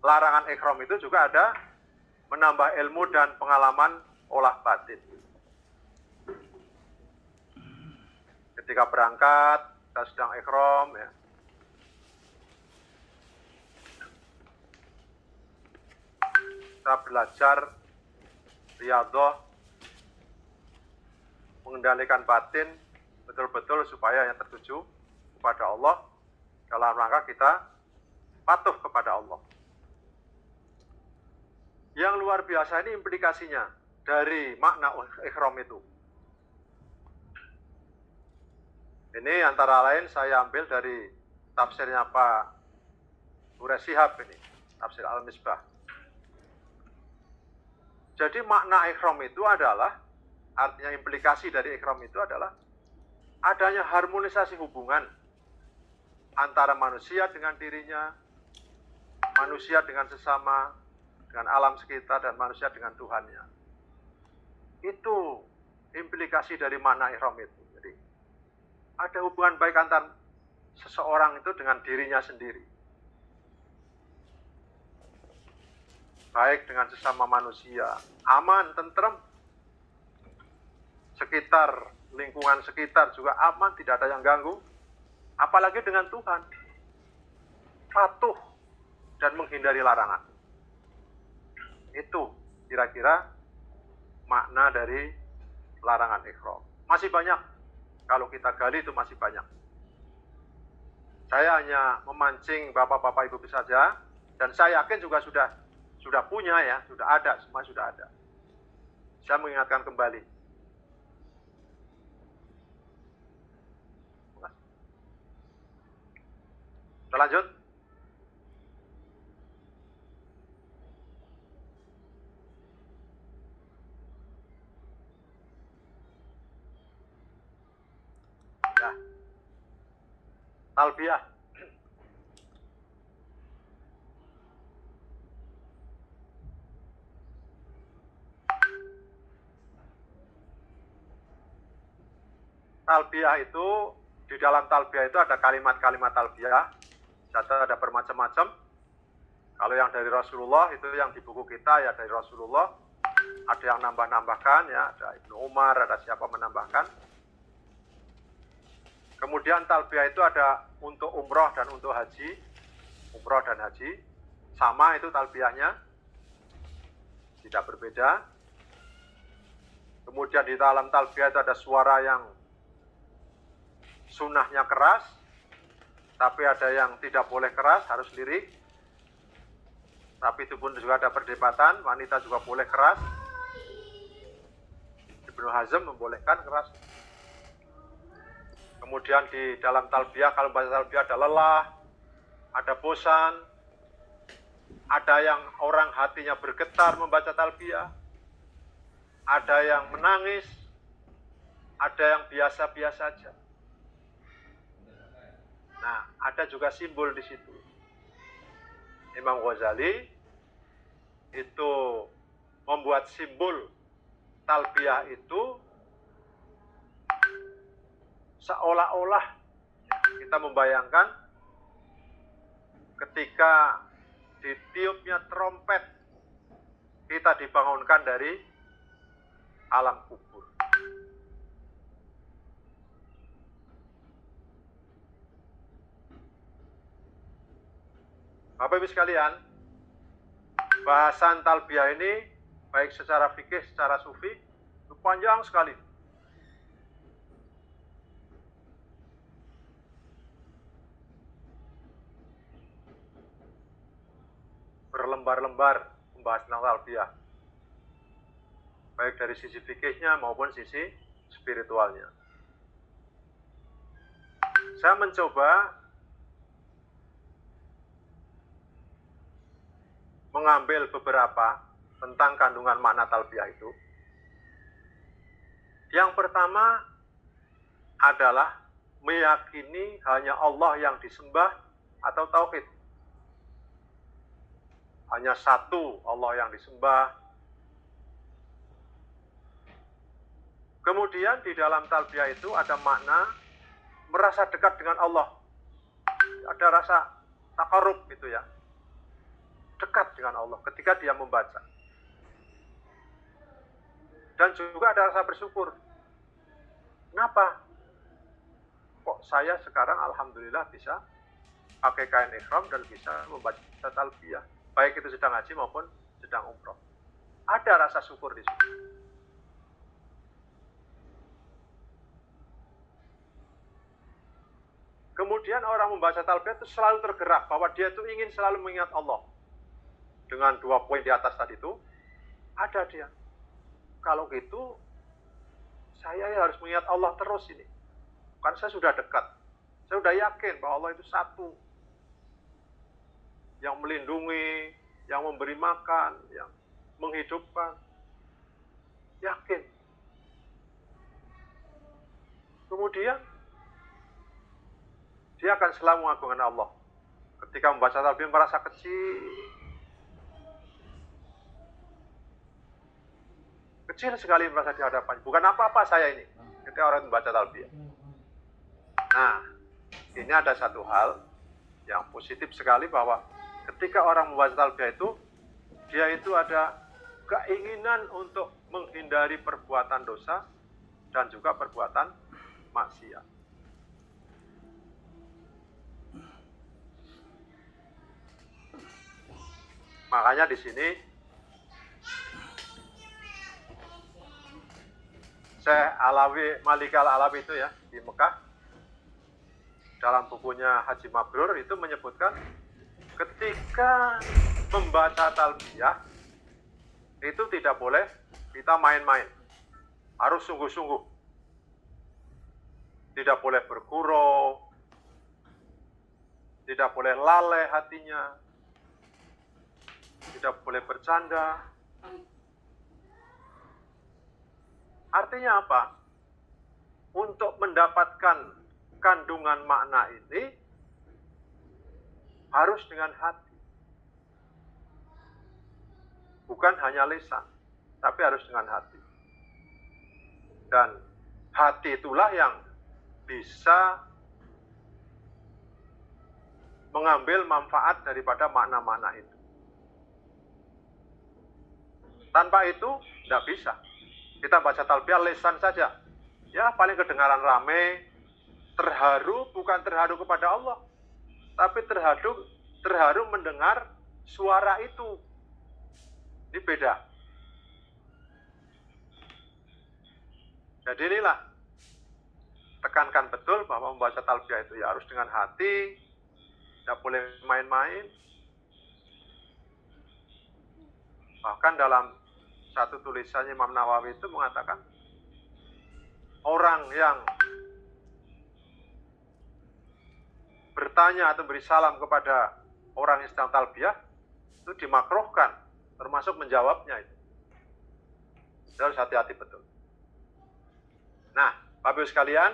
Larangan ihram itu juga ada menambah ilmu dan pengalaman olah batin. Ketika berangkat, kita sedang ihram ya. Kita belajar riyadhah, mengendalikan batin betul-betul supaya yang tertuju kepada Allah dalam rangka kita patuh kepada Allah. Yang luar biasa ini implikasinya dari makna ihram itu. Ini antara lain saya ambil dari tafsirnya Pak Hurez Shihab ini, tafsir Al-Misbah. Jadi makna ihram itu adalah, artinya implikasi dari ihram itu adalah adanya harmonisasi hubungan antara manusia dengan dirinya, manusia dengan sesama, dengan alam sekitar, dan manusia dengan Tuhannya. Itu implikasi dari makna ihram itu. Jadi ada hubungan baik antara seseorang itu dengan dirinya sendiri, baik dengan sesama manusia, aman, tentrem, sekitar, lingkungan sekitar juga aman, tidak ada yang ganggu, apalagi dengan Tuhan, patuh dan menghindari larangan. Itu kira-kira makna dari larangan ihram. Masih banyak, kalau kita gali itu masih banyak. Saya hanya memancing bapak-bapak ibu saja, dan saya yakin juga sudah punya ya, sudah ada, semua sudah ada. Saya mengingatkan kembali. Kita lanjut. Ya. Talbiyah. Talbiyah itu, di dalam talbiyah itu ada kalimat-kalimat talbiyah. Ada bermacam-macam. Kalau yang dari Rasulullah itu yang di buku kita ya dari Rasulullah. Ada yang nambah-nambahkan ya, ada Ibnu Umar, ada siapa menambahkan. Kemudian talbiyah itu ada untuk umroh dan untuk haji. Umroh dan haji sama itu talbiyahnya, tidak berbeda. Kemudian di dalam talbiyah itu ada suara yang sunnahnya keras, tapi ada yang tidak boleh keras, harus lirik. Tapi itu pun juga ada perdebatan, wanita juga boleh keras. Ibnu Hazm membolehkan keras. Kemudian di dalam talbiyah, kalau membaca talbiyah ada lelah, ada bosan, ada yang orang hatinya bergetar membaca talbiyah, ada yang menangis, ada yang biasa-biasa saja. Nah, ada juga simbol di situ. Imam Ghazali itu membuat simbol talbiyah itu seolah-olah kita membayangkan ketika ditiupnya trompet kita dibangunkan dari alam kubur. Bapak Ibu sekalian, bahasan talbiyah ini baik secara fikih, secara sufi itu panjang sekali. Berlembar-lembar membahas tentang talbiyah, baik dari sisi fikihnya maupun sisi spiritualnya. Saya mencoba mengambil beberapa tentang kandungan makna talbiyah itu. Yang pertama adalah meyakini hanya Allah yang disembah atau tauhid. Hanya satu Allah yang disembah. Kemudian di dalam talbiyah itu ada makna merasa dekat dengan Allah. Ada rasa takarub gitu ya. Dekat dengan Allah ketika dia membaca. Dan juga ada rasa bersyukur. Kenapa? Kok saya sekarang alhamdulillah bisa pakai kain ihram dan bisa membaca talbiyah, baik itu sedang haji maupun sedang umroh. Ada rasa syukur di situ. Kemudian orang membaca talbiyah itu selalu tergerak bahwa dia itu ingin selalu mengingat Allah. Dengan 2 poin di atas tadi itu, ada dia. Kalau gitu, saya harus mengingat Allah terus ini. Kan saya sudah dekat. Saya sudah yakin bahwa Allah itu satu. Yang melindungi, yang memberi makan, yang menghidupkan. Yakin. Kemudian, dia akan selalu mengagungkan Allah. Ketika membaca talbiyah merasa kecil. Kecil sekali merasa di hadapannya. Bukan apa-apa saya ini ketika orang membaca talbiyah. Nah, ini ada satu hal yang positif sekali bahwa ketika orang membaca talbiyah itu, dia itu ada keinginan untuk menghindari perbuatan dosa dan juga perbuatan maksiat. Makanya di sini Syekh Alawi, Malik Al-Alawi itu ya, di Mekah, dalam bukunya Haji Mabrur itu menyebutkan ketika membaca talbiyah itu tidak boleh kita main-main, harus sungguh-sungguh, tidak boleh bergurau, tidak boleh lalai hatinya, tidak boleh bercanda. Artinya apa? Untuk mendapatkan kandungan makna ini harus dengan hati. Bukan hanya lisan, tapi harus dengan hati. Dan hati itulah yang bisa mengambil manfaat daripada makna-makna itu. Tanpa itu, tidak bisa. Kita baca talbiyah lisan saja. Ya, paling kedengaran rame, terharu, bukan terharu kepada Allah, tapi terharu mendengar suara itu. Ini beda. Jadi inilah, tekankan betul bahwa membaca talbiyah itu ya harus dengan hati, tidak boleh main-main. Bahkan dalam satu tulisannya Imam Nawawi itu mengatakan orang yang bertanya atau beri salam kepada orang yang sedang talbiyah itu dimakruhkan, termasuk menjawabnya itu. Harus hati-hati betul. Nah, Bapak Ibu sekalian,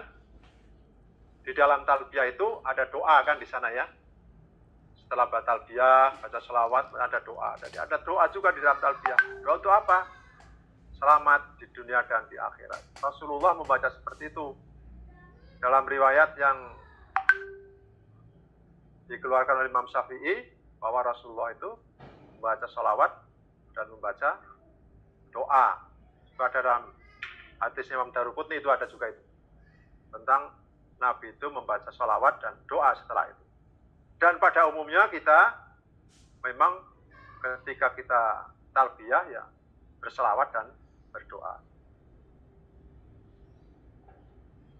di dalam talbiyah itu ada doa kan di sana ya. Setelah talbiyah, baca selawat, ada doa. Jadi ada doa juga di dalam talbiyah. Doa itu apa? Selamat di dunia dan di akhirat. Rasulullah membaca seperti itu. Dalam riwayat yang dikeluarkan oleh Imam Syafi'i, bahwa Rasulullah itu membaca selawat dan membaca doa. Juga dalam hadis Imam Daruqutni itu ada juga itu. Tentang Nabi itu membaca selawat dan doa setelah itu. Dan pada umumnya kita memang ketika kita talbiyah ya berselawat dan berdoa.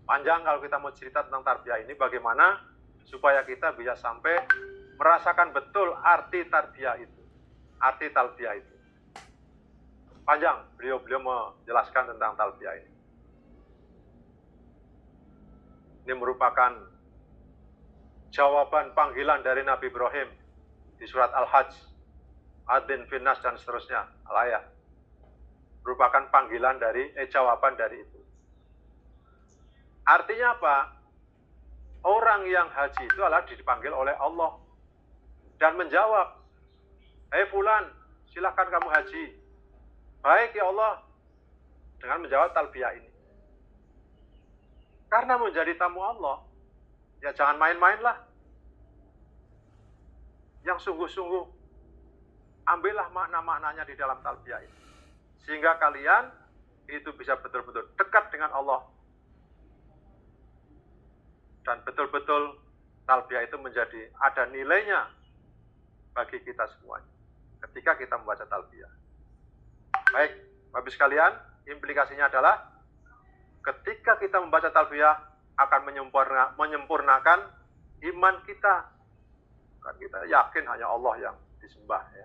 Panjang kalau kita mau cerita tentang tarbiyah ini, bagaimana supaya kita bisa sampai merasakan betul arti tarbiyah itu, arti talbiyah itu. Panjang beliau menjelaskan tentang talbiyah ini. Ini merupakan jawaban panggilan dari Nabi Ibrahim di surat Al-Hajj, Adin Finnas dan seterusnya, Al-Ayah. Merupakan panggilan dari, jawaban dari itu. Artinya apa? Orang yang haji itu adalah dipanggil oleh Allah dan menjawab, "Hei fulan, silakan kamu haji." Baik ya Allah, dengan menjawab talbiyah ini. Karena menjadi tamu Allah, ya jangan main-mainlah. Yang sungguh-sungguh, ambillah makna-maknanya di dalam talbiyah ini. Sehingga kalian itu bisa betul-betul dekat dengan Allah. Dan betul-betul talbiyah itu menjadi ada nilainya bagi kita semuanya ketika kita membaca talbiyah. Baik, Bapak sekalian, implikasinya adalah ketika kita membaca talbiyah akan menyempurnakan iman kita. Kan kita yakin hanya Allah yang disembah ya.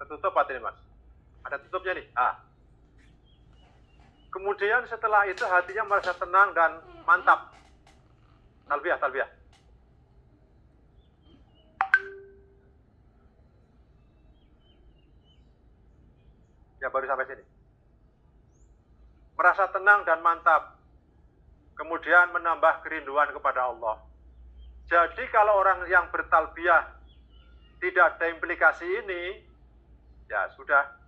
Tertutup apa ini Mas? Ada tutupnya nih. Kemudian setelah itu hatinya merasa tenang dan mantap. Talbiyah. Ya baru sampai sini. Merasa tenang dan mantap. Kemudian menambah kerinduan kepada Allah. Jadi kalau orang yang bertalbiyah tidak ada implikasi ini, ya sudah.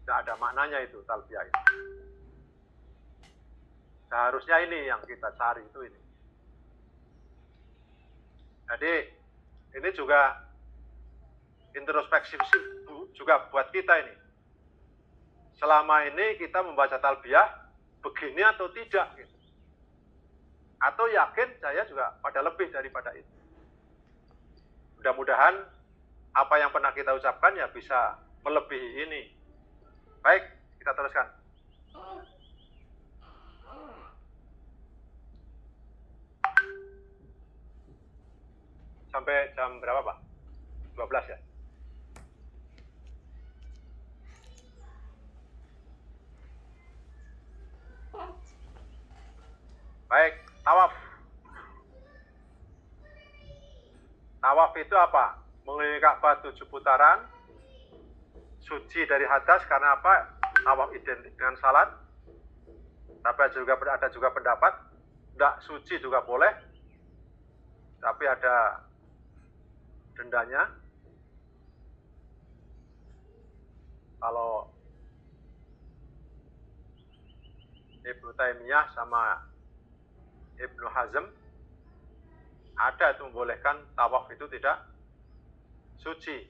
Tidak ada maknanya itu talbiyah itu. Seharusnya ini yang kita cari itu ini. Jadi ini juga introspeksi juga buat kita ini. Selama ini kita membaca talbiyah begini atau tidak gitu. Atau yakin saya juga pada lebih daripada itu. Mudah-mudahan apa yang pernah kita ucapkan ya bisa melebihi ini. Baik, kita teruskan. Sampai jam berapa, Pak? 12 ya? Baik, tawaf. Tawaf itu apa? Mengelilingi Ka'bah 7 putaran, suci dari hadas karena apa? Tawaf identik dengan salat. Tapi ada juga pendapat tidak suci juga boleh, tapi ada dendanya. Kalau Ibnu Taimiyah sama Ibnu Hazm ada itu membolehkan tawaf itu tidak suci,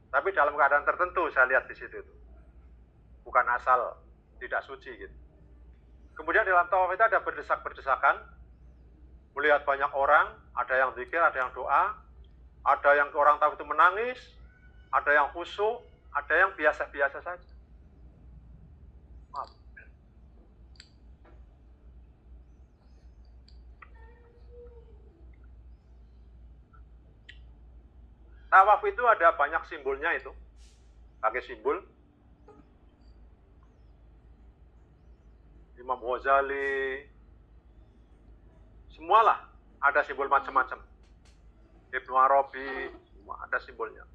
tapi dalam keadaan tertentu saya lihat di situ itu bukan asal tidak suci gitu. Kemudian dalam tawaf itu ada berdesak-berdesakan, melihat banyak orang, ada yang zikir, ada yang doa, ada yang orang tawaf itu menangis, ada yang khusyuk, ada yang biasa-biasa saja. Maaf. Tawaf itu ada banyak simbolnya itu, pakai simbol. Imam Ghazali, Semualah ada simbol macam-macam. Ibnu Arabi, semua ada simbolnya.